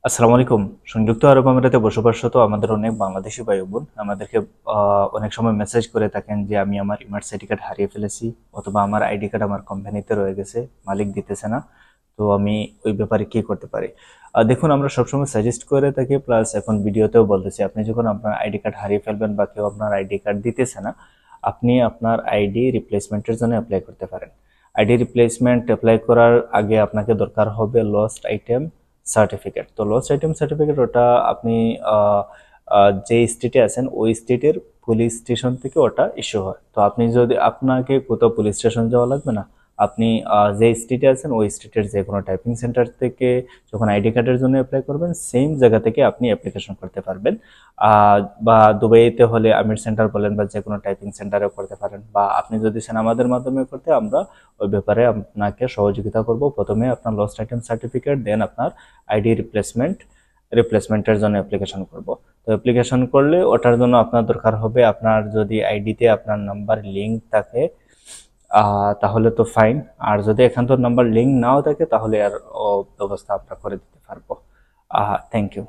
আসসালামু আলাইকুম। সংযুক্ত আরব আমিরাতে বসবাসরত আমাদের অনেক বাংলাদেশি ভাই বোন আমাদেরকে অনেক সময় মেসেজ করে থাকেন যে আমি আমার ইমার্সিটি কার্ড হারিয়ে ফেলেছি, অথবা আমার আইডি কার্ড আমার কোম্পানিতে রয়ে গেছে, মালিক দিতেছে না। তো আমি ওই ব্যাপারে কি করতে পারি? দেখুন, আমরা সবসময় সাজেস্ট করে থাকি, প্লাস এখন ভিডিওতেও বলতেছি, আপনি যখন আপনার আইডি কার্ড হারিয়ে ফেলবেন বা কেউ আপনার আইডি কার্ড দিতেছে না, আপনি আপনার আইডি রিপ্লেসমেন্টের জন্য অ্যাপ্লাই করতে পারেন। আইডি রিপ্লেসমেন্ট অ্যাপ্লাই করার আগে আপনাকে দরকার হবে লস্ট আইটেম সার্টিফিকেট। তো লস্ট আইটেম সার্টিফিকেট ওটা আপনি যে স্টেটে আছেন ওই স্টেটের পুলিশ স্টেশন থেকে ওটা ইস্যু হয়। তো আপনি যদি, আপনাকে কোথাও পুলিশ স্টেশন যাওয়া লাগবে না, আপনি যে স্টেটে আছেন ওই স্টেটের যে কোনো টাইপিং সেন্টার থেকে যখন আইডি কার্ডের জন্য অ্যাপ্লাই করবেন, সেম জায়গা থেকে আপনি অ্যাপ্লিকেশন করতে পারবেন। বা দুবাইতে হলে আমির সেন্টার বলেন বা যে কোনো টাইপিং সেন্টারেও করতে পারেন, বা আপনি যদি চান আমাদের মাধ্যমে করতে, আমরা ওই ব্যাপারে আপনাকে সহযোগিতা করব। প্রথমে আপনার লস্ট আইটেম সার্টিফিকেট, দেন আপনার আইডি রিপ্লেসমেন্টের জন্য অ্যাপ্লিকেশন করব। তো অ্যাপ্লিকেশন করলে ওটার জন্য আপনার দরকার হবে, আপনার যদি আইডিতে আপনার নাম্বার লিঙ্ক থাকে তাহলে তো ফাইন। আর যদি এখান তো নাম্বার লিঙ্ক নাও থাকে তাহলে আর ব্যবস্থা আমরা করে দিতে পারবো। Thank you.